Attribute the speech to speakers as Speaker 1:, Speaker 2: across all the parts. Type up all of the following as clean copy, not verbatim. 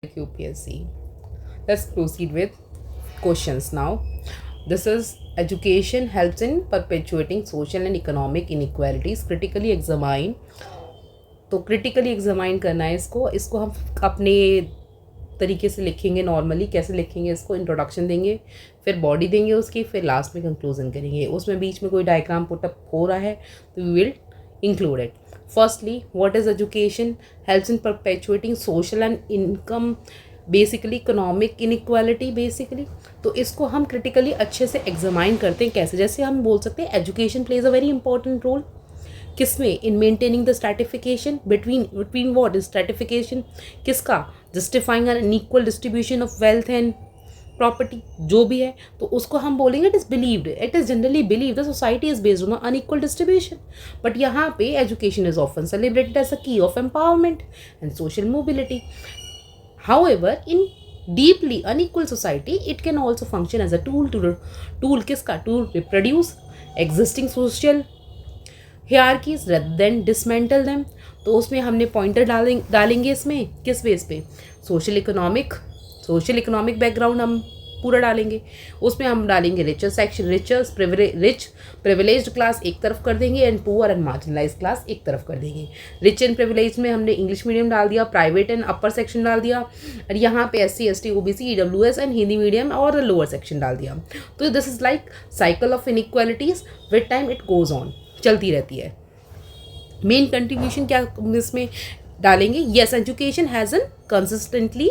Speaker 1: UPSC. Let's proceed with questions now. This is education helps in perpetuating social and economic inequalities. Critically examine. तो critically examine करना है इसको हम अपने तरीके से लिखेंगे. नॉर्मली कैसे लिखेंगे इसको, इंट्रोडक्शन देंगे, फिर बॉडी देंगे उसकी, फिर लास्ट में कंक्लूजन करेंगे. उसमें बीच में कोई डायग्राम पुटअप हो रहा है तो we will include it. Firstly, what is education? Helps in perpetuating social and income, basically economic inequality basically. तो इसको हम क्रिटिकली अच्छे से एग्जामाइन करते हैं. कैसे? जैसे हम बोल सकते हैं education plays a very important role. किसमें? In maintaining the stratification between what is stratification, किसका? Justifying an unequal distribution of wealth and property, जो भी है. तो उसको हम बोलेंगे it is generally believe the society is based on unequal distribution. But यहाँ पे education is often celebrated as a key of empowerment and social mobility. However, in deeply unequal society, it can also function as a tool किसका? To reproduce existing social hierarchies rather than dismantle them. तो उसमें हमने pointer डालेंगे इसमें किस base पे? Social economic background हम पूरा डालेंगे. उसमें हम डालेंगे रिच प्रिविलेज्ड क्लास एक तरफ कर देंगे and poor and marginalize class एक तरफ कर देंगे. रिच एंड प्रिविलेज में हमने इंग्लिश मीडियम डाल दिया, प्राइवेट एंड अपर सेक्शन डाल दिया, और यहाँ पे SC ST OBC EWS and Hindi medium और लोअर सेक्शन डाल दिया. तो this is like cycle of inequalities. With time it goes on, चलती रहती है. मेन कंट्रीब्यूशन क्या इसमें डालेंगे? Yes, education has an consistently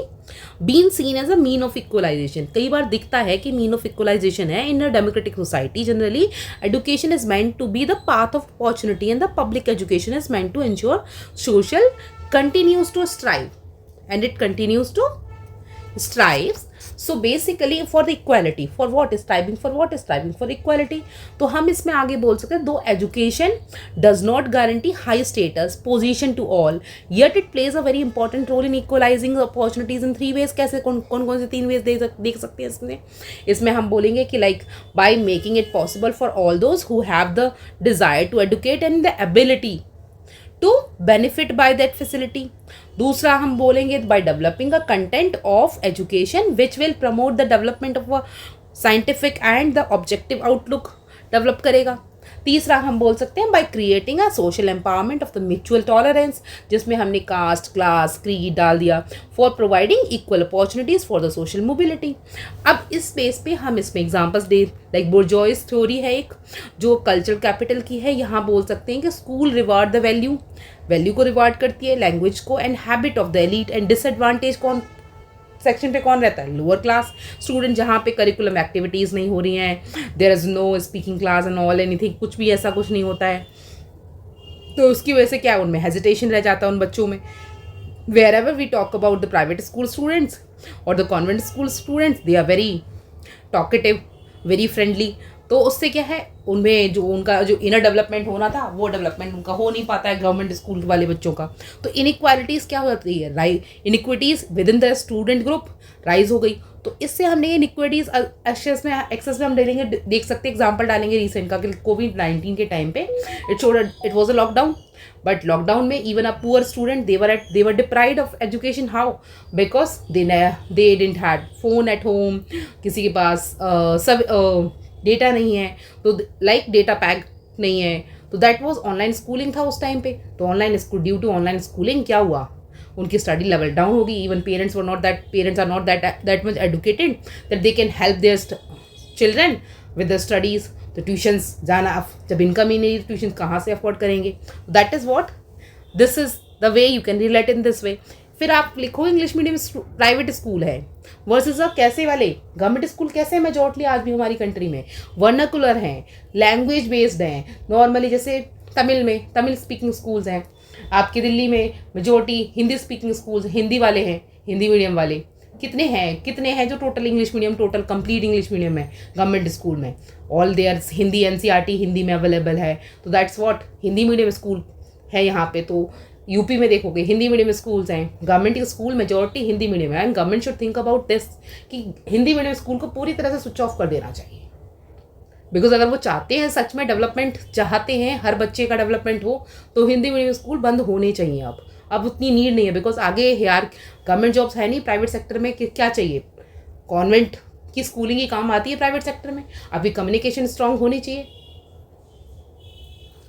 Speaker 1: been seen as a mean of equalization. कई बार दिखता है कि मीन ऑफ इक्वलाइजेशन है in a democratic society. Generally education is meant to be the path of opportunity and the public education is meant to ensure social continues to strive and it continues to strives. So basically for the equality, for what is striving for equality. तो हम इसमें आगे बोल सकते हैं, दो education does not guarantee high status position to all, yet it plays a very important role in equalizing opportunities in 3 ways. कैसे? कौन से 3 ways देख सकते हैं इसमें हम बोलेंगे कि like by making it possible for all those who have the desire to educate and the ability to benefit by that facility. दूसरा हम बोलेंगे by developing a content of education which will promote the development of a scientific and the objective outlook develop करेगा. तीसरा हम बोल सकते हैं by creating a social empowerment of the mutual tolerance, जिसमें हमने कास्ट, क्लास, क्रीड डाल दिया, for providing equal opportunities for the social mobility. अब इस बेस पे हम इसमें एग्जाम्पल्स दे, लाइक बोर्जोइस थ्योरी है एक जो कल्चरल कैपिटल की है. यहाँ बोल सकते हैं कि स्कूल रिवार्ड द वैल्यू को रिवार्ड करती है, लैंग्वेज को and habit of the elite and disadvantage कौन सेक्शन पे कौन रहता है? लोअर क्लास स्टूडेंट, जहाँ पे करिकुलम एक्टिविटीज़ नहीं हो रही हैं, there is no speaking class and all anything, कुछ भी ऐसा कुछ नहीं होता है. तो उसकी वजह से क्या, उनमें हेजिटेशन रह जाता है उन बच्चों में. Wherever we talk about the private school students और the convent school students, they are very talkative, very friendly. तो उससे क्या है, उनमें जो उनका जो इनर डेवलपमेंट होना था वो डेवलपमेंट उनका हो नहीं पाता है गवर्नमेंट स्कूल वाले बच्चों का. तो इनइक्वालिटीज़ क्या हो जाती है? Inequities within the student group rise हो गई. तो इससे हमने इनइक्विटीज़ एक्सेस में हम देख सकते हैं. एग्जाम्पल डालेंगे रिसेंट का कि कोविड-19 के टाइम पे it was a lockdown. But lockdown में even a poor student they were deprived of education. How? Because they didn't had phone at home, किसी के पास सब डेटा नहीं है, तो लाइक डेटा पैक नहीं है. तो दैट वाज ऑनलाइन स्कूलिंग था उस टाइम पे. तो ड्यू टू ऑनलाइन स्कूलिंग क्या हुआ, उनकी स्टडी लेवल डाउन होगी. Even parents are not that much educated that they can help their children with the studies. तो ट्यूशंस जाना, जब इनकम ही नहीं, ट्यूशन कहाँ से अफोर्ड करेंगे? That is what this is the way you can relate in this way. फिर आप लिखो इंग्लिश मीडियम प्राइवेट स्कूल है वर्सेस कैसे वाले गवर्नमेंट स्कूल. कैसे मेजॉरिटली आज भी हमारी कंट्री में वर्नाकुलर हैं, लैंग्वेज बेस्ड हैं. नॉर्मली जैसे तमिल स्पीकिंग स्कूल्स हैं. आपकी दिल्ली में majority Hindi speaking schools, Hindi वाले हैं, हिंदी मीडियम वाले कितने हैं जो total English medium, total complete English medium है गवर्नमेंट स्कूल में. All their Hindi NCERT Hindi में अवेलेबल है. तो that's what Hindi medium school है यहाँ पे. तो यूपी में देखोगे हिंदी मीडियम स्कूल्स हैं, गवर्नमेंट के स्कूल मेजॉरिटी हिंदी मीडियम है. And government should think about this कि हिंदी मीडियम स्कूल को पूरी तरह से स्विच ऑफ कर देना चाहिए. बिकॉज अगर वो चाहते हैं, सच में डेवलपमेंट चाहते हैं, हर बच्चे का डेवलपमेंट हो, तो हिंदी मीडियम स्कूल बंद होने चाहिए अब. अब उतनी नीड नहीं है, बिकॉज आगे यार गवर्नमेंट जॉब्स है नहीं, प्राइवेट सेक्टर में क्या चाहिए, कॉन्वेंट की स्कूलिंग ही काम आती है प्राइवेट सेक्टर में। अभी कम्युनिकेशन स्ट्रांग होनी चाहिए,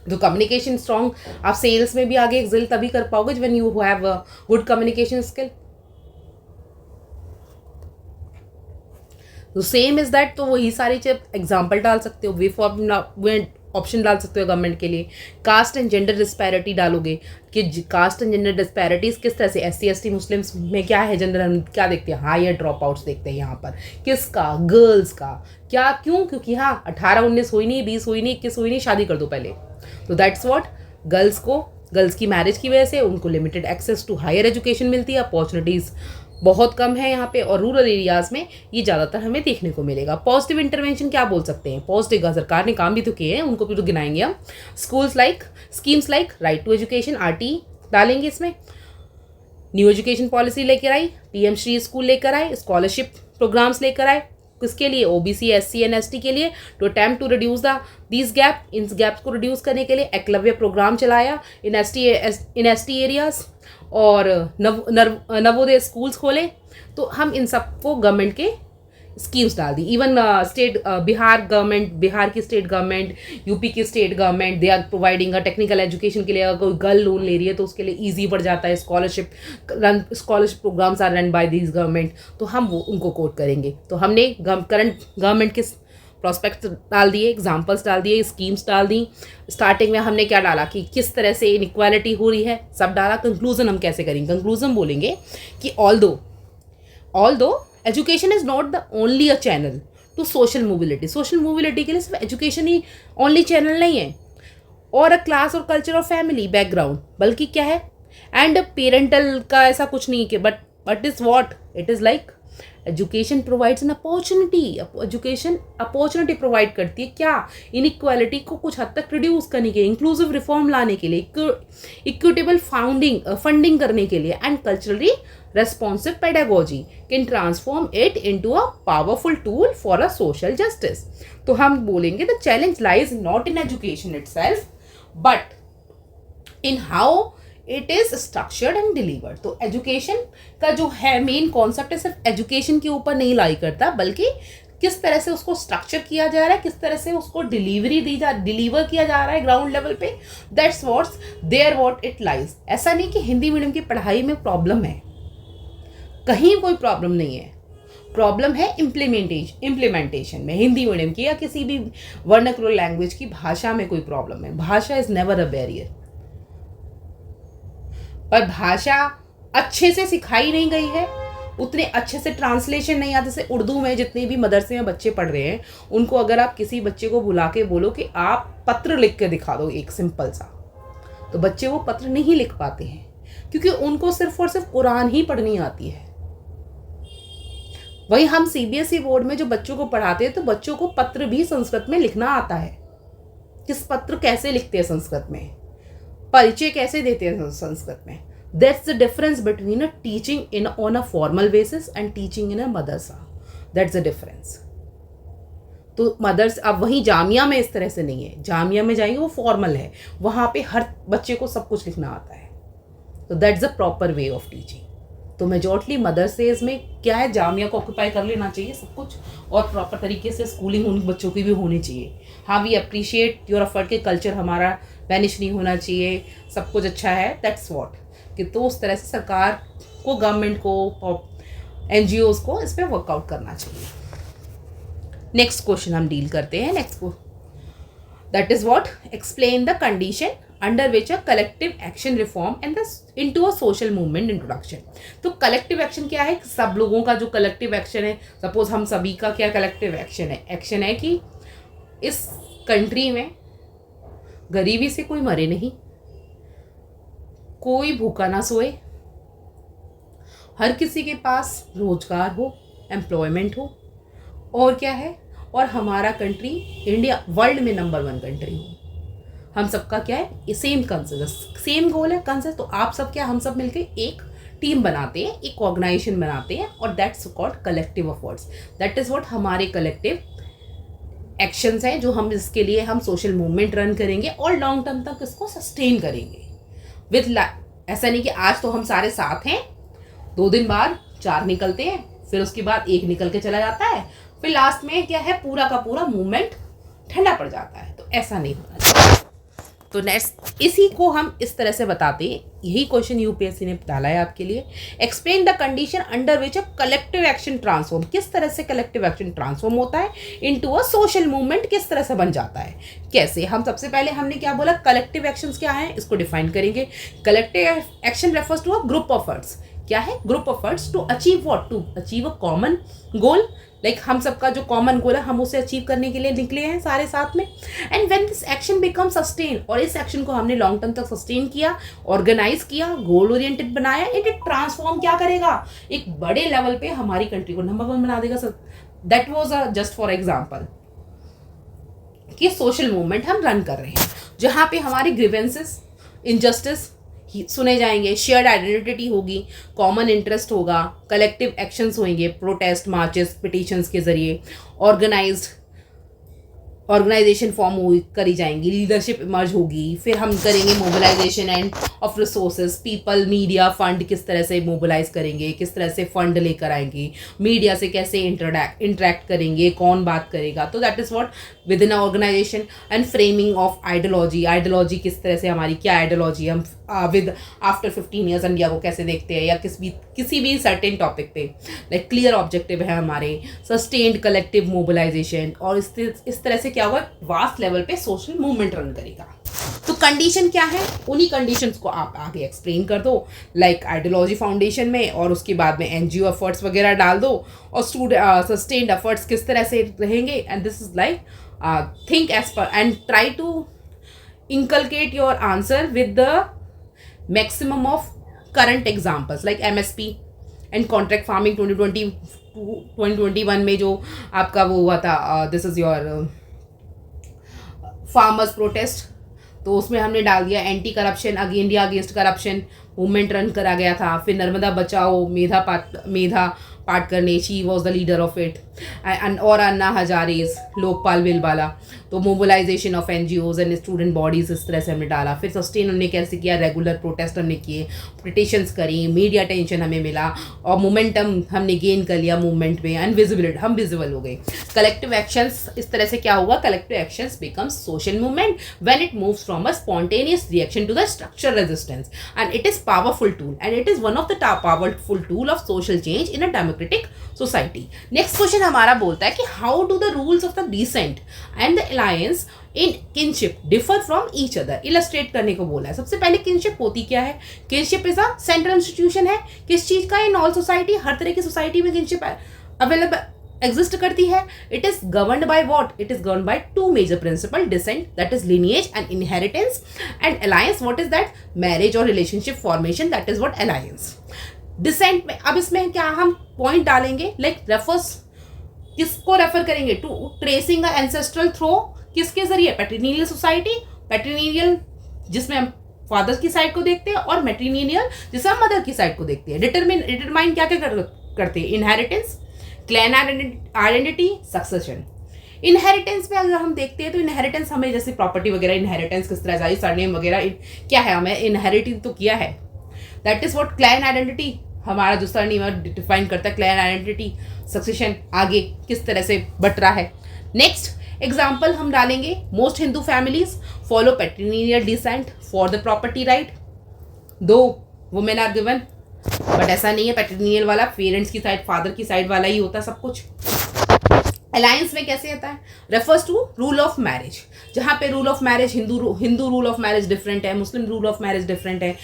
Speaker 1: तो कम्युनिकेशन स्ट्रांग, आप सेल्स में भी आगे एक्सेल तभी कर पाओगे when you have good communication skill. तो सेम इज दैट, तो वही सारी चीज एग्जाम्पल डाल सकते हो, वे फॉर ऑप्शन डाल सकते हो गवर्नमेंट के लिए। कास्ट एंड जेंडर डिस्पैरिटी डालोगे कि कास्ट एंड जेंडर डिस्पैरिटीज किस तरह से, SC ST मुस्लिम्स में क्या है जेंडर, हम क्या देखते हैं, हायर ड्रॉप आउट्स देखते हैं यहाँ पर, किसका, गर्ल्स का, क्या क्यों, क्योंकि हाँ 18 19 हुई नहीं, 20 हुई नहीं, 21 हुई नहीं, शादी कर दो पहले। तो दैट्स व्हाट, गर्ल्स की मैरिज की वजह से उनको limited access to higher education मिलती है, अपॉर्चुनिटीज़ बहुत कम है यहाँ पे, और रूरल एरियाज़ में ये ज़्यादातर हमें देखने को मिलेगा। पॉजिटिव इंटरवेंशन क्या बोल सकते हैं, पॉजिटिव सरकार ने काम भी तो किए हैं, उनको भी तो गिनाएंगे हम। Schemes like right to education, RT डालेंगे इसमें, न्यू एजुकेशन पॉलिसी लेकर आई, PM श्री स्कूल लेकर आए, स्कॉलरशिप प्रोग्राम्स लेकर आए, किसके लिए, OBC SC एंड ST के लिए, to attempt to reduce these gap, इन गैप्स को रिड्यूस करने के लिए एकलव्य प्रोग्राम चलाया इन ST एरियाज, और नवोदय स्कूल्स खोले। तो हम इन सबको गवर्नमेंट के स्कीम्स डाल दी। इवन स्टेट बिहार की स्टेट गवर्नमेंट, यूपी की state government, they are providing a technical education के लिए, अगर कोई गर्ल लोन ले रही है तो उसके लिए ईजी पड़ जाता है, scholarship programmes are run by this government, तो हम वो उनको कोट करेंगे। तो हमने करंट गवर्नमेंट के प्रॉस्पेक्ट्स डाल दिए, एग्जाम्पल्स डाल दिए, स्कीम्स डाल दी। स्टार्टिंग में हमने क्या डाला कि किस तरह से इनइक्वालिटी हो रही है, सब डाला। कंक्लूजन हम कैसे करेंगे, कंक्लूजन बोलेंगे कि although education is not the only a channel to social mobility के लिए सिर्फ एजुकेशन ही ओनली चैनल नहीं है, और अ क्लास और कल्चर और फैमिली बैकग्राउंड, बल्कि क्या है, एंड पेरेंटल का ऐसा कुछ नहीं कि but is what it is like education provides an opportunity, education opportunity provide करती है क्या, इनइक्वालिटी को कुछ हद तक रिड्यूस करने के लिए, इंक्लूसिव रिफॉर्म लाने के लिए, इक्विटेबल फंडिंग करने के लिए, and culturally responsive pedagogy can transform it into a powerful tool for a social justice। तो हम बोलेंगे the challenge lies not in education itself but in how it is structured and delivered। तो education का जो है main concept है सिर्फ education के ऊपर नहीं लाई करता, बल्कि किस तरह से उसको स्ट्रक्चर किया जा रहा है, किस तरह से उसको डिलीवर किया जा रहा है ग्राउंड लेवल पे, दैट्स व्हाट इट लाइज। ऐसा नहीं कि हिंदी मीडियम की पढ़ाई में प्रॉब्लम है, कहीं कोई प्रॉब्लम नहीं है, प्रॉब्लम है इम्प्लीमेंटेशन में। हिंदी मीडियम की या किसी भी वर्नाक्युलर लैंग्वेज की भाषा में कोई प्रॉब्लम है, भाषा इज नेवर अ बैरियर, पर भाषा अच्छे से सिखाई नहीं गई है, उतने अच्छे से ट्रांसलेशन नहीं आता। जैसे उर्दू में जितने भी मदरसे में बच्चे पढ़ रहे हैं, उनको अगर आप किसी बच्चे को बुला के बोलो कि आप पत्र लिख के दिखा दो एक सिंपल सा, तो बच्चे वो पत्र नहीं लिख पाते हैं, क्योंकि उनको सिर्फ और सिर्फ कुरान ही पढ़नी आती है। वही हम CBSE बोर्ड में जो बच्चों को पढ़ाते हैं, तो बच्चों को पत्र भी संस्कृत में लिखना आता है, किस पत्र कैसे लिखते हैं संस्कृत में, परिचय कैसे देते हैं संस्कृत में। That's the difference between a teaching in on a formal basis and teaching in a Madrasa, that's the difference. तो मदर्स अब वहीं जामिया में इस तरह से नहीं है, जामिया में जाएंगे वो फॉर्मल है, वहाँ पे हर बच्चे को सब कुछ लिखना आता है। तो that's the proper way of teaching. तो मेजॉरिटली मदरसेज में क्या है, जामिया को ऑक्यूपाई कर लेना चाहिए सब कुछ, और प्रॉपर तरीके से स्कूलिंग उन बच्चों की भी होनी चाहिए। हाँ, वी अप्रिशिएट योर एफर्ट के कल्चर हमारा वैनिश नहीं होना चाहिए, सब कुछ अच्छा है, दैट्स व्हाट कि तो उस तरह से सरकार को, गवर्नमेंट को, NGOs को इस पर वर्कआउट करना चाहिए। नेक्स्ट क्वेश्चन हम डील करते हैं, नेक्स्ट को that is what, explain the condition under which a collective action reform and into a social movement introduction. तो कलेक्टिव एक्शन क्या है, सब लोगों का जो कलेक्टिव एक्शन है, सपोज हम सभी का क्या कलेक्टिव एक्शन है कि इस कंट्री में गरीबी से कोई मरे नहीं, कोई भूखा ना सोए, हर किसी के पास रोजगार हो, एम्प्लॉयमेंट हो, और क्या है, और हमारा कंट्री इंडिया वर्ल्ड में नंबर 1 कंट्री हो। हम सबका क्या है, सेम कंसेप्ट, सेम गोल है कंसेप्ट। तो आप सब क्या, हम सब मिलकर एक टीम बनाते हैं, एक ऑर्गेनाइजेशन बनाते हैं, और that's called collective efforts. That is what हमारे कलेक्टिव एक्शंस हैं, जो हम इसके लिए हम सोशल मूवमेंट रन करेंगे और लॉन्ग टर्म तक इसको सस्टेन करेंगे ऐसा नहीं कि आज तो हम सारे साथ हैं, 2 दिन बाद 4 निकलते हैं, फिर उसके बाद 1 निकल के चला जाता है, फिर लास्ट में क्या है, पूरा का पूरा मूवमेंट ठंडा पड़ जाता है। तो ऐसा नहीं होना चाहिए। तो नेक्स्ट इसी को हम इस तरह से बताते हैं, यही क्वेश्चन यूपीएससी ने डाला है आपके लिए। Explain the condition under which a collective action transform, किस तरह से कलेक्टिव एक्शन ट्रांसफॉर्म होता है इनटू अ सोशल मूवमेंट, किस तरह से बन जाता है, कैसे। हम सबसे पहले हमने क्या बोला, कलेक्टिव एक्शंस क्या है, इसको डिफाइन करेंगे। Collective action refers to a group of efforts, क्या है, group of efforts to achieve what, to achieve a common goal. Like हम सबका जो कॉमन गोल है हम उसे अचीव करने के लिए निकले हैं सारे साथ में। And when this action become sustain, और इस एक्शन को हमने लॉन्ग टर्म तक सस्टेन किया, ऑर्गेनाइज किया, गोल ओरिएंटेड बनाया, इट ट्रांसफॉर्म क्या करेगा, एक बड़े लेवल पे हमारी कंट्री को नंबर 1 बना देगा। That was just for example कि सोशल मूवमेंट हम रन कर रहे हैं जहाँ पे हमारी ग्रीवेंसेस, इनजस्टिस सुने जाएंगे, शेयर्ड आइडेंटिटी होगी, कॉमन इंटरेस्ट होगा, कलेक्टिव एक्शंस होंगे, प्रोटेस्ट, मार्चेस, पिटिशंस के जरिए, ऑर्गेनाइजेशन फॉर्म करी जाएंगी, लीडरशिप इमर्ज होगी, फिर हम करेंगे mobilisation and of resources, people, media, fund किस तरह से मोबिलाइज करेंगे, किस तरह से फंड लेकर आएंगे, मीडिया से कैसे इंटरेक्ट करेंगे, कौन बात करेगा। तो that is what within organisation. And framing of ideology, ideology किस तरह से, हमारी क्या आइडियोलॉजी, हम विद आफ्टर 15 ईयर्स इंडिया को कैसे देखते हैं, या किसी भी सर्टेन टॉपिक पे, लाइक क्लियर ऑब्जेक्टिव है हमारे, सस्टेन्ड कलेक्टिव मोबिलाइजेशन, और इस तरह से क्या होगा, वास्ट लेवल पे सोशल मूवमेंट रन करेगा। तो कंडीशन क्या है, उन्हीं कंडीशंस को आप आगे एक्सप्लेन कर दो, लाइक आइडियोलॉजी फाउंडेशन में, और उसके बाद में एनजीओ एफर्ट्स वगैरह डाल दो, और सस्टेन्ड एफर्ट्स किस तरह से रहेंगे। And this is like think as per and try to inculcate your answer with the maximum of current examples like MSP and contract farming 2021 में जो आपका वो हुआ था, this is your farmers protest, तो उसमें हमने डाल दिया anti corruption, India against corruption movement run करा गया था। फिर नर्मदा बचाओ, मेधा पाटकर ने, she was the leader of it, और अन्ना हजारेज, लोकपाल विलबाला, तो mobilisation of NGOs and student bodies, इस तरह से हमने डाला। फिर सस्टेन हमने कैसे किया, रेगुलर प्रोटेस्ट हमने किए, पिटिशंस करी, मीडिया अटेंशन हमें मिला, और मोमेंटम हमने गेन कर लिया मूवमेंट में, एंड विजिबिलिटी, हम विजिबल हो गए। कलेक्टिव एक्शंस, इस तरह से क्या हुआ, collective actions becomes social movement when it moves from a spontaneous reaction to the structure resistance, and it is powerful tool, and it is one of the powerful tool of social change in a democratic society. Next question हमारा बोलता है कि how do the rules of the descent and the alliance in kinship differ from each other, illustrate करने को बोला है। सबसे पहले किनशिप होती क्या है, kinship is a central institution है, किस चीज का, इन ऑल सोसाइटी, हर तरह की सोसाइटी में किनशिप अवेलेबल एग्जिस्ट करती है। It is governed by what, it is governed by 2 major principle, descent that is lineage and inheritance, and alliance what is that, marriage और relationship formation, that is what alliance. Descent में अब इसमें क्या हम point डालेंगे, like refers, किसको refer करेंगे, to tracing a ancestral through, किसके जरिए, पैट्रिनियल सोसाइटी, पैट्रिनियल जिसमें हम फादर की साइड को देखते हैं, और मैट्रिनियल जिसमें हम मदर की साइड को देखते हैं। डिटरमाइन क्या क्या करते हैं, inheritance, clan identity, succession. Inheritance में अगर हम देखते हैं तो इनहेरिटेंस हमें जैसे प्रॉपर्टी वगैरह, इनहेरिटेंस किस तरह से, सरनेम वगैरह क्या है, हमें इनहेरिटेंस तो किया है, that is what clan identity, हमारा जो सरनेम है डिफाइन करता है क्लैन आइडेंटिटी। सक्सेशन आगे किस तरह से बट रहा है। नेक्स्ट एग्जाम्पल हम डालेंगे, most Hindu families follow patrilineal descent for the property right, though women are given, but ऐसा नहीं है, पैट्रिनियल वाला पेरेंट्स की साइड, फादर की साइड वाला ही होता है सब कुछ। अलायंस में कैसे आता है, refers to rule of marriage, जहाँ पे rule of marriage, Hindu rule of marriage different है, Muslim rule of marriage different है,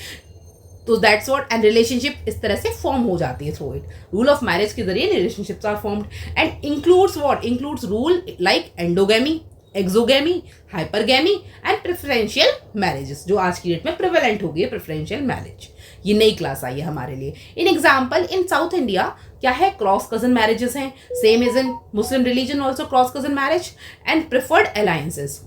Speaker 1: तो दैट्स व्हाट, एंड रिलेशनशिप इस तरह से फॉर्म हो जाती है through it, rule of marriage के जरिए relationships are formed, and includes what, includes rule like endogamy, exogamy, hypergamy and preferential marriages, जो आज की डेट में प्रिवेलेंट हो गई है प्रेफरेंशियल मैरिज। ये नई क्लास आई है हमारे लिए। In example, in south India क्या है, क्रॉस कजन मैरिजेस हैं, same is in Muslim religion also cross cousin marriage and preferred alliances.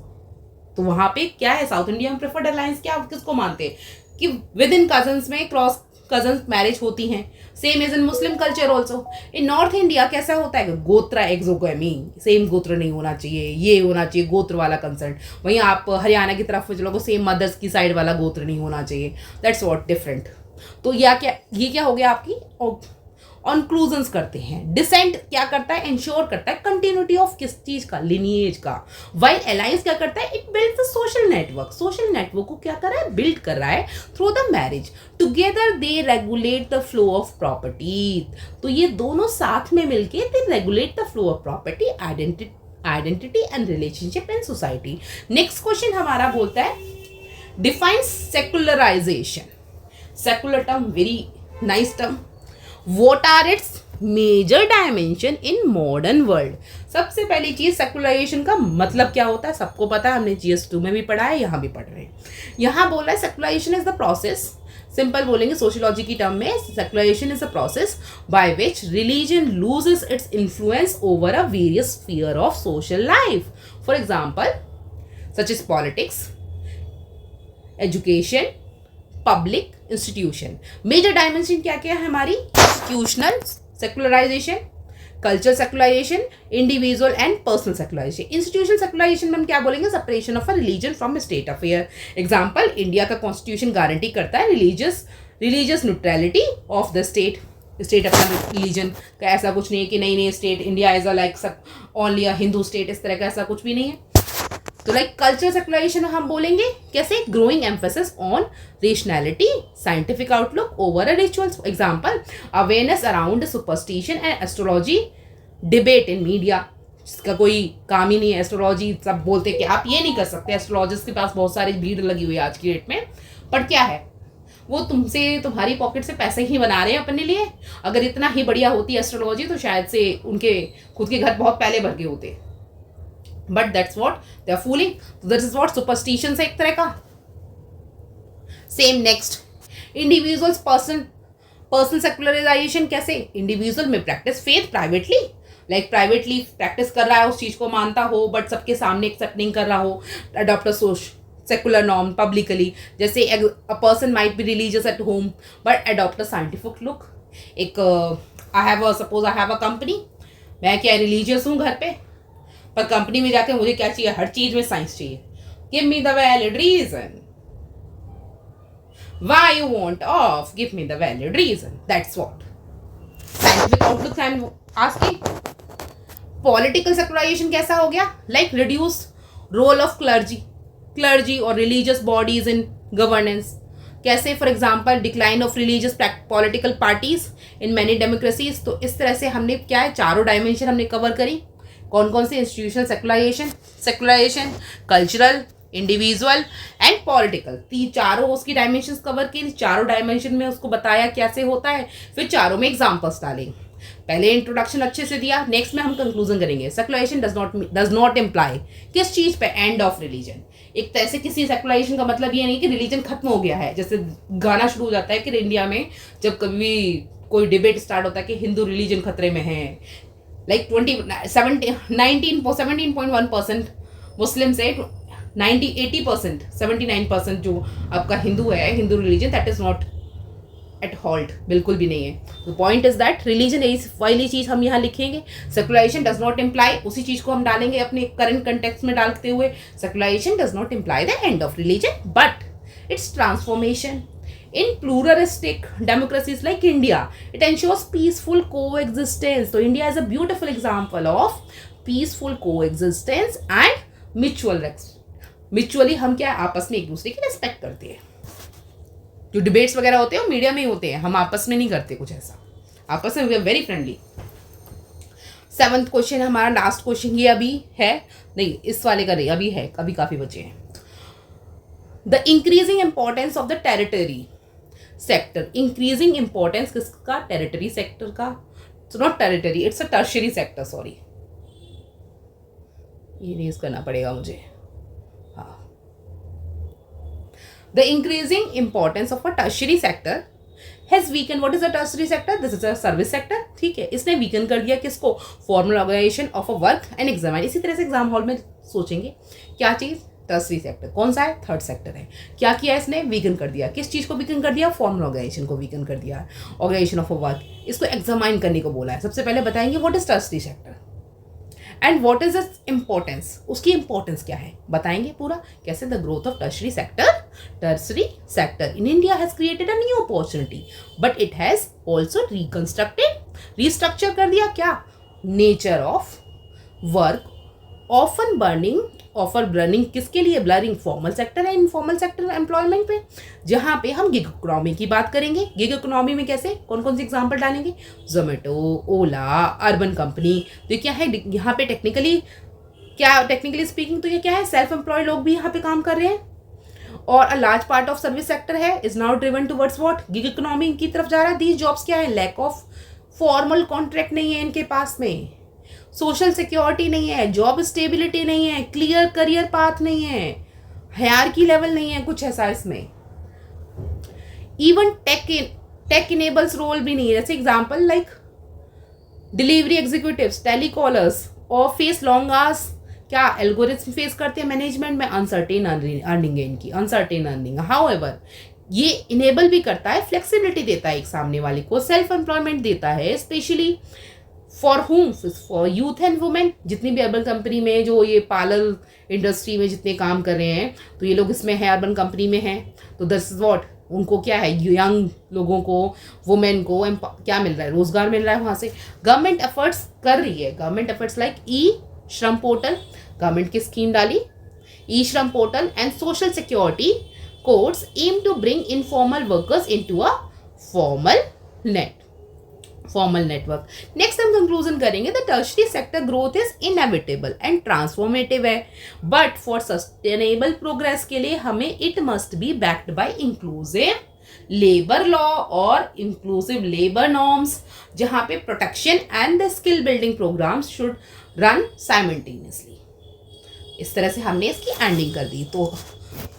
Speaker 1: तो वहां पे क्या है, साउथ इंडिया में प्रिफर्ड अलायंस क्या, किसको मानते हैं कि विद इन कजन्स में क्रॉस कजन मैरिज होती हैं। Same is in Muslim culture also. In north India कैसा होता है, गोत्र एक्सोगमी, सेम गोत्र नहीं होना चाहिए, ये होना चाहिए गोत्र वाला कंसर्न। वहीं आप हरियाणा की तरफ चलोगे, सेम मदर्स की साइड वाला गोत्र नहीं होना चाहिए। That's what different. तो ये क्या हो गया आपकी ऑनक्लूजन्स करते हैं। डिसेंट क्या करता है, इंश्योर करता है कंटिन्यूटी ऑफ किस चीज का, लिनिएज का। वाइल अलायंस क्या करता है, it builds the social network. Social network को क्या कर रहा है, बिल्ड कर रहा है through the marriage. Together they regulate the flow of property. तो ये दोनों साथ में मिलके they regulate the flow of property, identity and relationship in society. Next question हमारा बोलता है define secularization. Secular term, very nice term. What are its major dimension in modern world? सबसे पहली चीज सेकुलराइजेशन का मतलब क्या होता है, सबको पता है, हमने GS2 में भी पढ़ा है, यहाँ भी पढ़ रहे हैं। यहाँ बोला है secularization is the process, simple बोलेंगे सोशियोलॉजी की टर्म में, secularization is the process by which religion loses its influence over a various sphere of social life. For example such is politics, education, public institution. Major dimension क्या क्या है हमारी, institutional secularization, culture secularization, individual and personal secularization. Institutional secularization में हम क्या बोलेंगे, separation of a religion from state affair. Example, India का constitution guarantee करता है religious neutrality of the state. State अपना रिलीजन का ऐसा कुछ नहीं है कि नहीं state India is a like only a Hindu state, इस तरह का ऐसा कुछ भी नहीं है। तो लाइक कल्चर सेकुलराइजेशन हम बोलेंगे कैसे, growing emphasis on rationality, scientific outlook over a rituals. Example, awareness around superstition and astrology debate in media. जिसका कोई काम ही नहीं है, एस्ट्रोलॉजी सब बोलते हैं कि आप ये नहीं कर सकते, एस्ट्रोलॉजिस्ट के पास बहुत सारी भीड़ लगी हुई है आज की डेट में। पर क्या है, वो तुमसे तुम्हारी पॉकेट से पैसे ही बना रहे हैं अपने लिए। अगर इतना ही बढ़िया होती एस्ट्रोलॉजी तो शायद से उनके खुद के घर बहुत पहले भर गए होते। But that's what they are fooling. That is what superstition है एक तरह का। Same next, individuals personal secularisation कैसे, इंडिविजुअल में practice faith privately, like privately practice कर रहा है, उस चीज को मानता हो बट सबके सामने एक्सेप्ट नहीं कर रहा हो। अडॉप्ट अ secular norm publicly, जैसे a person might be religious at home but adopt a scientific look। एक suppose I have a company, मैं क्या religious हूँ घर पे, पर कंपनी में जाके मुझे क्या चाहिए, हर चीज में साइंस चाहिए। give me the valid reason why you want off, give me the valid reason, that's what scientific outlook I'm asking। political secularization कैसा हो गया, like reduce role of clergy और religious bodies in governance। कैसे, for example decline of religious political parties in many democracies. तो इस तरह से हमने क्या है, चारों डायमेंशन हमने कवर करी। कौन कौन से, institutional secularization, cultural, individual and political. चारों उसकी डायमेंशंस कवर की, चारों डायमेंशन में उसको बताया कैसे होता है, फिर चारों में एग्जाम्पल्स डालेंगे। पहले इंट्रोडक्शन अच्छे से दिया, नेक्स्ट में हम कंक्लूजन करेंगे। सेकुलराइजेशन डज नॉट इम्प्लाई किस चीज पे, एंड ऑफ रिलीजन। एक तरह से किसी सेकुलराइजेशन का मतलब ये नहीं कि रिलीजन खत्म हो गया है। जैसे गाना शुरू हो जाता है कि इंडिया में जब कभी कोई डिबेट स्टार्ट होता है कि हिंदू रिलीजन खतरे में है, लाइक 17.1% मुस्लिम से 80%, 79% जो आपका हिंदू है, Hindu religion, that is not at halt, बिल्कुल भी नहीं है। The point is that religion वाली चीज हम यहाँ लिखेंगे। सेकुलराइजेशन डज नॉट इम्प्लाई, उसी चीज को हम डालेंगे अपने करंट कंटेक्स्ट में डालते हुए। Secularization does not imply the end of religion but its transformation. In pluralistic democracies like India, it ensures peaceful coexistence. So India is a beautiful example of peaceful coexistence and mutual respect. Mutually हम क्या आपस में एक दूसरे की respect करते हैं। जो डिबेट्स वगैरह होते हैं वो मीडिया में ही होते हैं, हम आपस में नहीं करते कुछ ऐसा। आपस में we are very friendly. 7th question हमारा लास्ट क्वेश्चन, ये अभी है नहीं, इस वाले का नहीं, अभी है, अभी काफी बचे हैं। The increasing importance of the territory sector. Increasing importance किसका, टेरिटरी सेक्टर का। Not territory, it's a tertiary sector, sorry, ये रेज करना पड़ेगा मुझे। हाँ, the increasing importance of a tertiary sector has weaken. What is a tertiary sector, this is a service sector, ठीक है। इसने वीकन कर दिया किसको, formal organisation of a work and exam. इसी तरह से एग्जाम हॉल में सोचेंगे क्या चीज, टर्सरी सेक्टर कौन सा है? थर्ड सेक्टर है। क्या किया इसने? वीकन कर दिया। किस चीज़ को वीकन कर दिया? फॉर्मल ऑर्गेनाइजेशन को वीकन कर दिया, ऑर्गेनाइजेशन ऑफ अ वर्क। इसको एग्जामाइन करने को बोला है। सबसे पहले बताएंगे what is tertiary sector and what is its importance. उसकी इंपॉर्टेंस क्या है बताएंगे पूरा। कैसे the growth of tertiary sector in India has created a new opportunity but it has also restructure कर दिया। क्या? Nature of work offer blurring किसके लिए? ब्लरिंग फॉर्मल सेक्टर है इनफॉर्मल सेक्टर एम्प्लॉयमेंट पे, जहां पे हम गिग इकोनॉमी की बात करेंगे। गिग इकोनॉमी में कैसे कौन कौन सी एग्जांपल डालेंगे? जोमेटो, ओला, अर्बन कंपनी। तो ये क्या है यहाँ पे टेक्निकली स्पीकिंग तो ये क्या है? सेल्फ एम्प्लॉयड लोग भी यहाँ पे काम कर रहे हैं। और a large part of service sector है is now driven towards what? Gig economy की तरफ जा रहा है। दीज जॉब्स क्या है? लैक ऑफ फॉर्मल कॉन्ट्रैक्ट नहीं है इनके पास में, सोशल सिक्योरिटी नहीं है, जॉब स्टेबिलिटी नहीं है, क्लियर करियर पाथ नहीं है, हायरार्की लेवल नहीं है कुछ ऐसा इसमें। इवन टेक इनेबल्स रोल भी नहीं है। जैसे example like delivery executives, telecallers और फेस लॉन्ग आवर्स। क्या? एल्गोरिथम फेस करते हैं मैनेजमेंट में। अनसर्टेन अर्निंग है इनकी, अनसर्टेन अर्निंग। हाउएवर ये इनेबल भी करता है, फ्लेक्सिबिलिटी देता है एक सामने वाले को, सेल्फ एम्प्लॉयमेंट देता है, स्पेशली फॉर हुम? For youth and women. जितनी भी अर्बन कंपनी में जो ये पार्लर इंडस्ट्री में जितने काम कर रहे हैं तो ये लोग इसमें है, अर्बन कंपनी में हैं। तो दिस इज व्हाट उनको क्या है? यंग लोगों को, वुमेन को क्या मिल रहा है? रोजगार मिल रहा है वहाँ से। गवर्नमेंट एफर्ट्स कर रही है। गवर्नमेंट एफर्ट्स लाइक ई श्रम पोर्टल, गवर्नमेंट की स्कीम डाली e Shram portal and social security codes aim to bring informal workers into a formal network. Next हम कंक्लूजन करेंगे the tertiary sector growth is inevitable and transformative है, but for sustainable progress के लिए हमें it must be backed by inclusive labour law और inclusive labour norms, जहां पे protection and the skill building programmes should run simultaneously. इस तरह से हमने इसकी एंडिंग कर दी। तो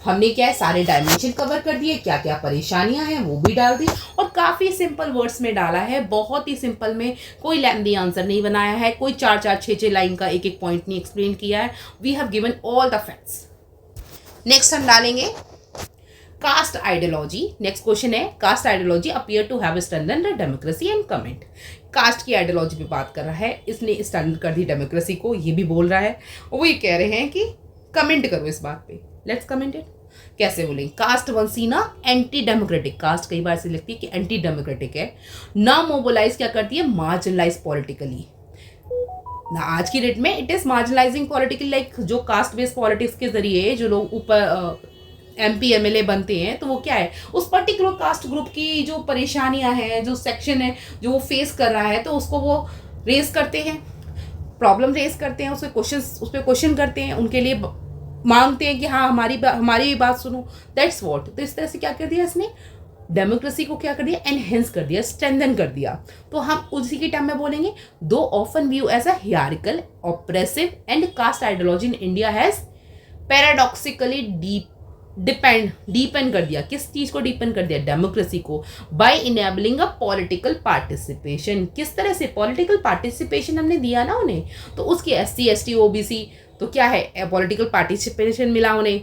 Speaker 1: हमने क्या है? सारे डायमेंशन कवर कर दिए, क्या क्या परेशानियां हैं वो भी डाल दी, और काफ़ी सिंपल वर्ड्स में डाला है, बहुत ही सिंपल में। कोई लेंथी आंसर नहीं बनाया है, कोई 4-4, 6-6 लाइन का एक एक पॉइंट नहीं एक्सप्लेन किया है। We have given all the facts. Next हम डालेंगे कास्ट आइडियोलॉजी। नेक्स्ट क्वेश्चन है caste ideology appear to have strengthened the democracy and comment. Caste की आइडियोलॉजी पे बात कर रहा है, इसने स्टैंडर्ड कर दी डेमोक्रेसी को, ये भी बोल रहा है। वो ये कह रहे हैं कि कमेंट करो इस बात पे। Let's comment it. कैसे बोलेंगे? कास्ट वन सी ना एंटी डेमोक्रेटिक। कास्ट कई बार ऐसे लिखती है कि एंटी डेमोक्रेटिक है ना। मोबिलाइज क्या करती है? मार्जिनलाइज पॉलिटिकली ना। आज की डेट में इट इज मार्जिनलाइजिंग पॉलिटिकली, लाइक जो कास्ट बेस्ड पॉलिटिक्स के जरिए जो लोग ऊपर MP MLA बनते हैं, तो वो क्या है? उस पर्टिकुलर कास्ट ग्रुप की जो परेशानियां हैं, जो सेक्शन है जो वो फेस कर रहा है, तो उसको वो रेज करते हैं, प्रॉब्लम रेज करते हैं, उस पर क्वेश्चन करते हैं, उनके लिए मांगते हैं कि हाँ हमारी भी बात सुनो। That's what. तो इस तरह से क्या कर दिया इसने? डेमोक्रेसी को क्या कर दिया? एनहेंस कर दिया, स्ट्रेंथन कर दिया। तो हम उसी के टर्म में बोलेंगे though often view as a hierarchical, oppressive and caste ideology in India has paradoxically deepened कर दिया। किस चीज को डीपेंड कर दिया? डेमोक्रेसी को, by enabling a political participation. किस तरह से? पॉलिटिकल पार्टिसिपेशन हमने दिया ना उन्हें, तो उसकी SC ST OBC तो क्या है? पॉलिटिकल पार्टिसिपेशन मिला उन्हें,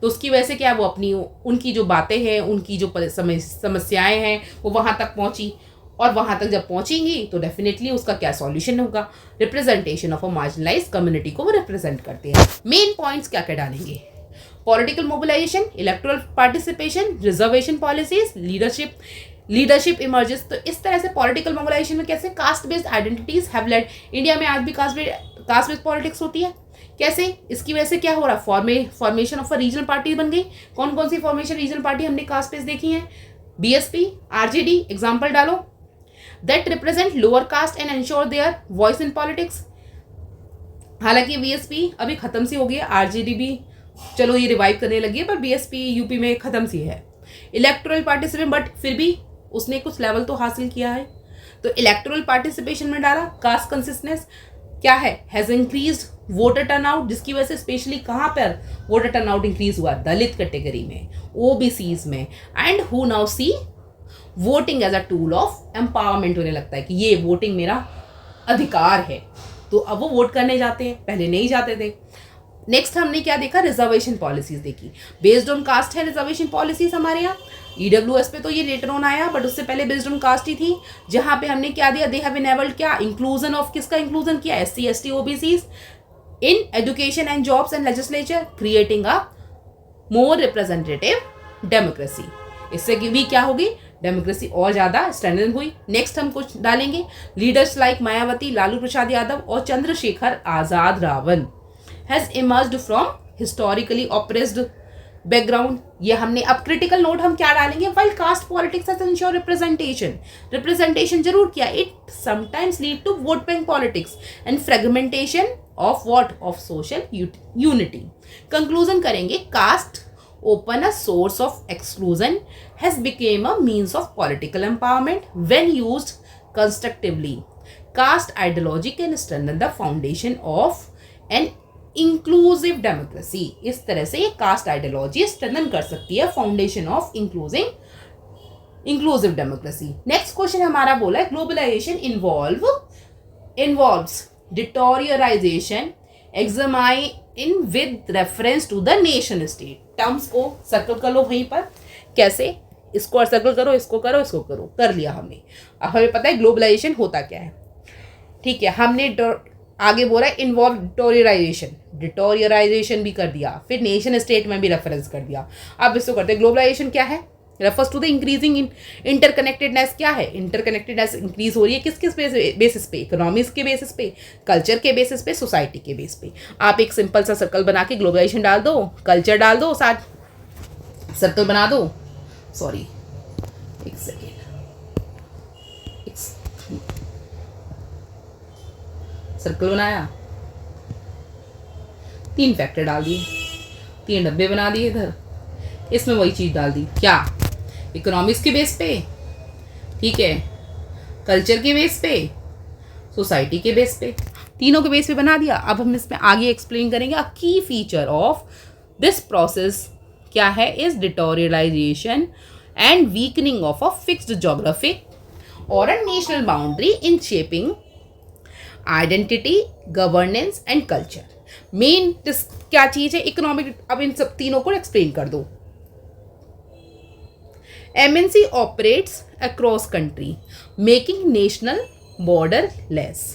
Speaker 1: तो उसकी वजह से क्या, वो अपनी उनकी जो बातें हैं, उनकी जो समस्याएं हैं, वो वहाँ तक पहुँची, और वहाँ तक जब पहुँचेंगी तो डेफिनेटली उसका क्या सॉल्यूशन होगा? Representation of a marginalised community को वो रिप्रेजेंट करते हैं। मेन पॉइंट्स क्या क्या डालेंगे? Political mobilisation, electoral participation, reservation policies, leadership emerges. तो इस तरह से पॉलिटिकल मोबिलाइजेशन में कैसे caste based identities have led. India में आज भी कास्ट बेस्ड पॉलिटिक्स होती है। कैसे? इसकी वजह से क्या हो रहा? Formation of a regional party बन गई। कौन कौन सी फॉर्मेशन रीजनल पार्टी हमने कास्ट बेस्ड देखी है? BSP, RJD, एग्जाम्पल डालो। That represent lower caste and ensure their voice in politics. हालांकि BSP अभी खत्म सी हो गई है, RJD भी चलो ये रिवाइव करने लगी है, पर BSP UP में खत्म सी है। इलेक्टोरल पार्टिसिपेशन, बट फिर भी उसने कुछ लेवल तो हासिल किया है। तो इलेक्टोरल पार्टिसिपेशन में डाला। कास्ट कंसिस्टेंस क्या है? हैज इंक्रीज्ड वोटर टर्नआउट, जिसकी वजह से स्पेशली कहाँ पर वोटर टर्नआउट इंक्रीज हुआ? दलित कैटेगरी में, OBCs में, and who now see voting as a tool of empowerment. उन्हें लगता है कि ये वोटिंग मेरा अधिकार है, तो अब वो वोट करने जाते हैं, पहले नहीं जाते थे। नेक्स्ट हमने क्या देखा, रिजर्वेशन पॉलिसीज देखी, बेस्ड ऑन कास्ट है रिजर्वेशन पॉलिसीज हमारे यहाँ। ईडब्ल्यूएस पे तो ये लेटर ऑन आया, बट उससे पहले बेस्ड ऑन कास्ट ही थी, जहाँ पे हमने क्या दिया, दे हैव इनेबल्ड क्या, इंक्लूजन ऑफ, किसका इंक्लूजन किया, SC ST OBCs in education and jobs and legislature, creating a more representative democracy. इससे भी क्या होगी, डेमोक्रेसी और ज़्यादा स्ट्रेंथन हुई। नेक्स्ट हम कुछ डालेंगे, लीडर्स लाइक मायावती, लालू प्रसाद यादव और Chandrashekhar Azad Rawal has emerged from historically oppressed background. ये हमने अब क्रिटिकल नोट हम क्या डालेंगे, while caste politics has ensure representation जरूर किया, it sometimes lead to vote bank politics and fragmentation of what, of social unity. Conclusion करेंगे, caste open a source of exclusion has become a means of political empowerment when used constructively. Caste ideology can strengthen the foundation of an inclusive democracy. इस तरह से ये cast ideology strengthen कर सकती है foundation of inclusive democracy. Next question हमारा बोला है, globalization involves deterritorialization examine with reference to the nation state. Terms को सर्कल कर लो वहीं पर, कैसे, इसको सर्कल करो, इसको करो, इसको करो, कर लिया हमने। अब हमें पता है ग्लोबलाइजेशन होता क्या है, ठीक है। हमने आगे बोला इन्वॉल्व डिटोरियराइजेशन भी कर दिया, फिर नेशन स्टेट में भी रेफरेंस कर दिया। अब इसको करते हैं, ग्लोबलाइजेशन क्या है, refers to the increasing interconnectedness. क्या है, इंटरकनेक्टेडनेस इंक्रीज हो रही है किस किस बेसिस पे, इकोनॉमिक्स के बेसिस पे, कल्चर के बेसिस पे, सोसाइटी के बेस पे। आप एक सिंपल सा सर्कल बना के ग्लोबलाइजेशन डाल दो, कल्चर डाल दो, साथ सर्कल बना दो, सॉरी एक सेकेंड, सर्कल बनाया, 3 फैक्टर डाल दिए, 3 डब्बे बना दिए इधर, इसमें वही चीज़ डाल दी, क्या, इकोनॉमिक्स के बेस पे, ठीक है, कल्चर के बेस पे, सोसाइटी के बेस पे, तीनों के बेस पे बना दिया। अब हम इसमें आगे एक्सप्लेन करेंगे, अ की फीचर ऑफ दिस प्रोसेस क्या है, is deterritorialization and weakening of a fixed geographic और a national boundary in shaping identity, governance and culture. Main क्या चीज़ है, इकोनॉमिक। अब इन सब तीनों को एक्सप्लेन कर दो। MNC operates across country, making national borderless.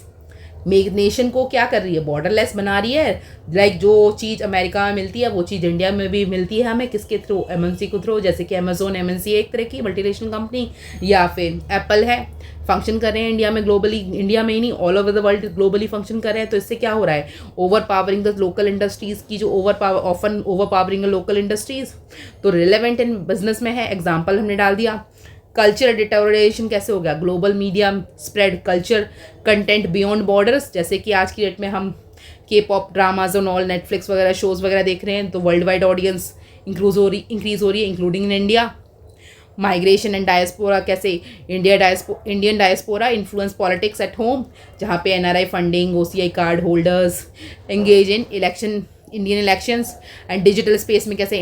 Speaker 1: Nation को क्या कर रही है, बॉर्डरलेस बना रही है। लाइक जो चीज़ अमेरिका में मिलती है वो चीज़ इंडिया में भी मिलती है हमें, किसके थ्रू, MNC के थ्रू। जैसे कि अमेजोन MNC एक तरह की मल्टीनेशनल कंपनी, या फिर एप्पल है, फंक्शन कर रहे हैं इंडिया में, ग्लोबली, इंडिया में ही नहीं all over the world globally function कर रहे हैं। तो इससे क्या हो रहा है, over powering the local industries की, जो often over powering local industries, तो रिलेवेंट इन बिजनेस में है। एग्जाम्पल हमने डाल दिया। कल्चर डिटोरिएशन कैसे हो गया, global media spread culture content beyond borders. जैसे कि आज की डेट में हम K-pop ड्रामाज और ऑल नेटफ्लिक्स वगैरह शोज़ वगैरह देख रहे हैं, तो वर्ल्ड वाइड ऑडियंस इंक्रीज हो रही है, including in India. Migration and diaspora, कैसे Indian diaspora influence politics at home, जहाँ पे NRI funding, OCI card holders engage in Indian elections and digital space में कैसे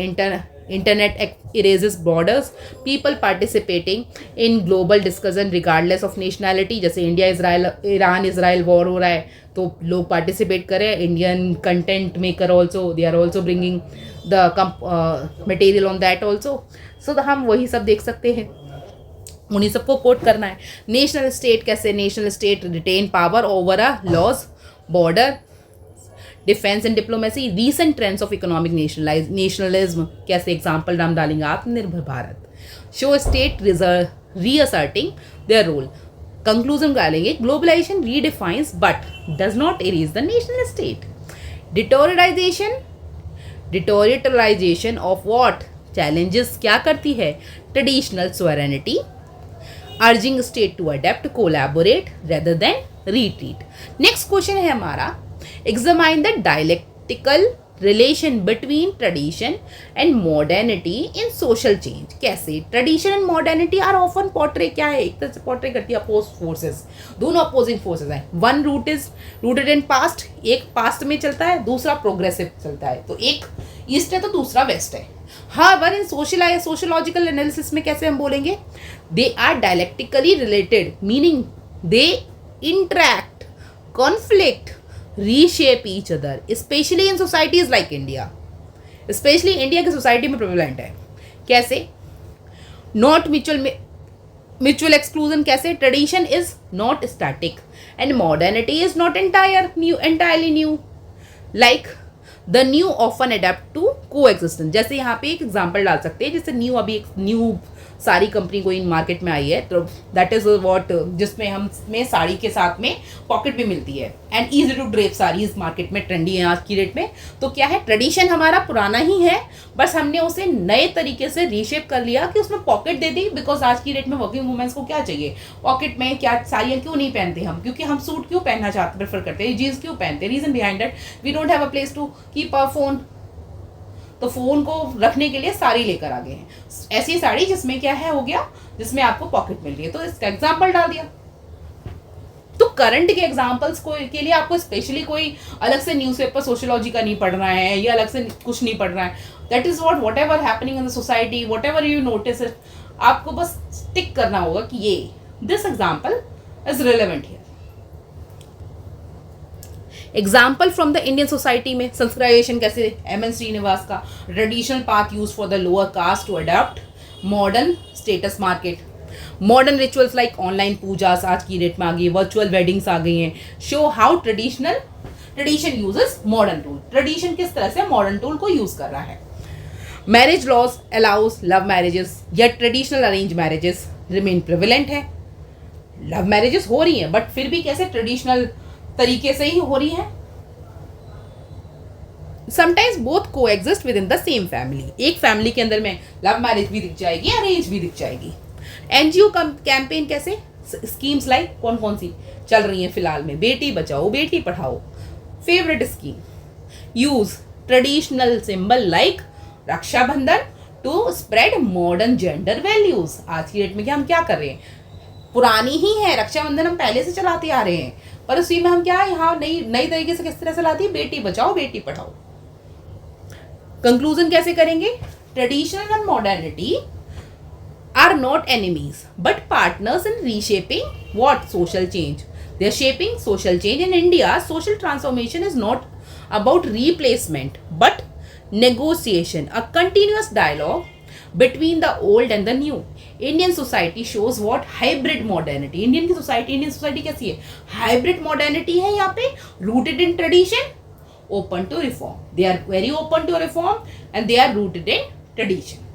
Speaker 1: internet erases borders, people participating in global discussion regardless of nationality. जैसे Iran Israel war हो रहा है तो लोग पार्टिसिपेट करें, Indian content maker also, they are also bringing the material on that also. So हम वही सब देख सकते हैं, उन्हीं सबको कोट करना है। नेशनल स्टेट कैसे, national state retain power over a laws border, defence and diplomacy, recent trends of economic nationalism, कैसे एग्जाम्पल नाम डालेंगे, Atmanirbhar Bharat, show state reasserting their role. Conclusion डालेंगे, globalization redefines but does not erase the national state. Deterritorialization of what, challenges क्या करती है, traditional sovereignty, urging state to adapt, collaborate rather than retreat. Next question है हमारा, examine the dialectical relation between tradition and modernity in social change। कैसे, tradition and modernity are often portray, क्या है, एक तरह से portray करती है opposed forces, दोनों opposing forces हैं। one root is rooted in past, एक past में चलता है, दूसरा progressive चलता है, तो एक ईस्ट है तो दूसरा वेस्ट है। However, in sociological analysis में कैसे हम बोलेंगे, they are dialectically related, meaning they interact, conflict, reshape each other, especially in societies like India, especially India की सोसाइटी में प्रेवलेंट है। कैसे? Not mutual exclusion. कैसे? Tradition is not static and modernity is not entirely new, like the new often adapt to coexistence. जैसे यहाँ पे एक example डाल सकते हैं, जैसे न्यू, अभी एक न्यू साड़ी कंपनी कोई मार्केट में आई है, तो दैट इज व्हाट, जिसमें हम में साड़ी के साथ में पॉकेट भी मिलती है and easy to drape saris market में ट्रेंडी है आज की डेट में। तो क्या है, ट्रेडिशन हमारा पुराना ही है, बस हमने उसे नए तरीके से रीशेप कर लिया कि उसमें पॉकेट दे दी, बिकॉज आज की डेट में वर्किंग वुमेन्स को क्या चाहिए, पॉकेट में। क्या साड़ियाँ क्यों नहीं पहनते हम? क्योंकि हम सूट क्यों पहनना चाहते, प्रेफर करते हैं, जीन्स क्यों पहनते हैं? Reason behind that, we don't have a place to keep our phone, तो फोन को रखने के लिए साड़ी लेकर आ गए हैं, ऐसी साड़ी जिसमें क्या है, हो गया, जिसमें आपको पॉकेट मिल रही है। तो इसका एग्जाम्पल डाल दिया। तो करंट के एग्जाम्पल्स को के लिए आपको स्पेशली कोई अलग से न्यूज़पेपर सोशियोलॉजी का नहीं पढ़ना है, या अलग से कुछ नहीं पढ़ना है। That is whatever happening in the society, whatever you notice it, आपको बस टिक करना होगा कि ये this example is relevant here. Example from the Indian society में संस्कृताइजेशन कैसे, एम.एन. श्रीनिवास का, traditional path use for the lower caste to adopt modern status market, modern rituals like online pujas आज की डेट में आ गई, वर्चुअल वेडिंग्स आ गई हैं, show how tradition uses modern tool, tradition किस तरह से मॉडर्न टूल को यूज कर रहा है। Marriage laws allows love marriages, या traditional arrange marriages remain prevalent है। लव मैरिजेस हो रही हैं, बट फिर भी कैसे, ट्रेडिशनल तरीके से ही हो रही है। समटाइम्स बोथ को exist with in the same family, एक फैमिली के अंदर में लव मैरिज भी दिख जाएगी, अरेंज भी दिख जाएगी। एनजीओ कैंपेन कैसे, स्कीम्स लाइक कौन कौन सी चल रही हैं फिलहाल में, बेटी बचाओ बेटी पढ़ाओ, favourite scheme, use traditional symbol like Rakshabandhan to spread modern gender values. आज की डेट में क्या हम क्या कर रहे हैं, पुरानी ही है रक्षाबंधन, हम पहले से चलाते आ रहे हैं, पर उसी में हम क्या यहाँ नई तरीके से किस तरह से लाती है, बेटी बचाओ बेटी पढ़ाओ। कंक्लूजन कैसे करेंगे, tradition and modernity are not enemies but partners in reshaping what social change. They are shaping social change in India. Social transformation is not about replacement but negotiation, a continuous dialogue between the old and the new. Indian society shows what hybrid modernity, Indian society कैसी है, hybrid modernity है यहाँ पे, rooted in tradition, open to reform. They are very open to reform and they are rooted in tradition.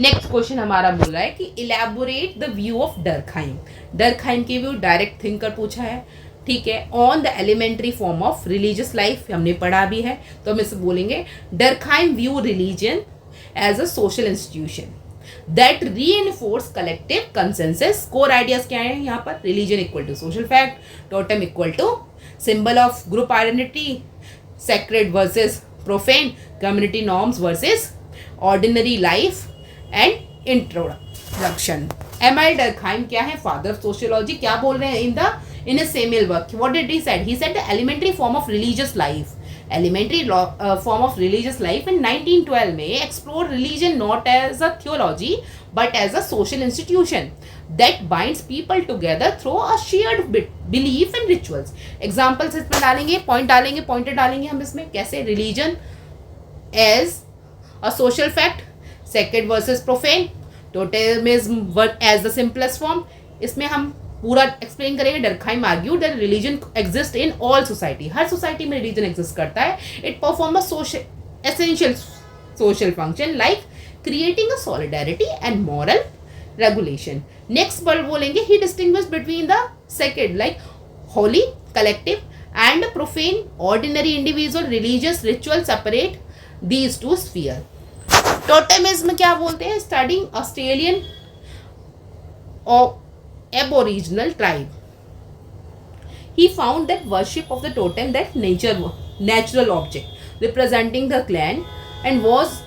Speaker 1: Next question हमारा बोल रहा है कि elaborate the view of Durkheim, Durkheim की व्यू डायरेक्ट थिंकर पूछा है, ठीक है, on the elementary form of religious life हमने पढ़ा भी है, तो हम इसे बोलेंगे Durkheim view religion as a social institution that reinforce collective consensus. Core ideas क्या है यहाँ पर, religion equal to social fact, totem equal to symbol of group identity, sacred versus profane, community norms versus ordinary life and introduction. MI. Durkheim क्या है, father of sociology, क्या बोल रहे हैं इन a seminal work, what did he said? He said the elementary form of religious life, form of religious life in 1912 में explore religion not as a theology but as a social institution that binds people together through a shared belief and rituals. Examples इसमें डालेंगे, pointer डालेंगे हम इसमें, कैसे, religion as a social fact, sacred versus profane, totemism as the simplest form. इसमें हम पूरा explain करेंगे। Durkheim argued that religion exist in all society, हर सोसाइटी में रिलीजन एग्जिस्ट करता है। It perform a essential social function like creating a solidarity and moral regulation. Next word बोलेंगे, he distinguish between the sacred like holy collective and profane ordinary individual religious ritual, separate these two sphere. Totemism क्या बोलते हैं, studying Australian Aboriginal tribe. He found that worship of the totem that natural object representing the clan and was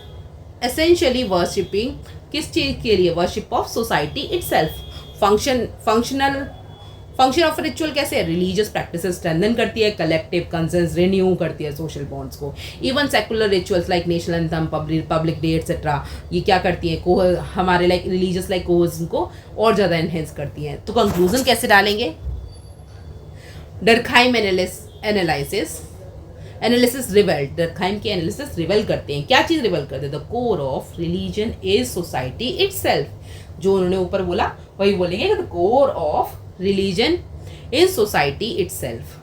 Speaker 1: essentially worshipping किस चीज के लिए, worship of society itself. Function of ritual कैसे है, religious practices strengthen करती है, collective conscience renew करती है सोशल बॉन्ड्स को। Even secular rituals like national anthem, public day etcetera, ये क्या करती है, हमारे लाइक रिलीजियस लाइक कोहेजन को और ज़्यादा एनहेंस करती हैं। तो कंक्लूजन कैसे डालेंगे, डर्कहाइम एनालिसिस रिवेल, डर्कहाइम के एनालिसिस रिवेल करते हैं, क्या चीज़ रिवेल करते हैं? The core of religion is society itself. जो उन्होंने ऊपर बोला वही बोलेंगे, the core of religion is society itself.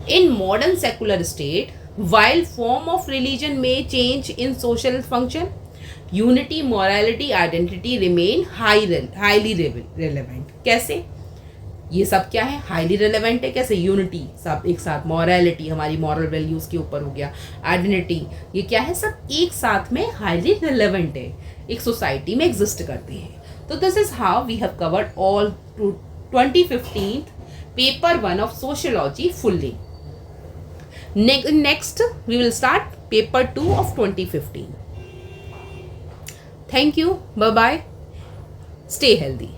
Speaker 1: In modern secular state, while form of religion may change in social function, unity, morality, identity remain highly relevant. कैसे? ये सब क्या है? हाईली रेलेवेंट है। कैसे? यूनिटी सब एक साथ, मॉरलिटी हमारी मॉरल वैल्यूज के ऊपर हो गया, आइडेंटिटी, ये क्या है? सब एक साथ में हाईली रेलेवेंट है, एक सोसाइटी में एग्जिस्ट करते हैं। तो this is how we have covered all 2015 paper 1 of sociology fully. Next, we will start paper 2 of 2015. Thank you. Bye bye. Stay healthy.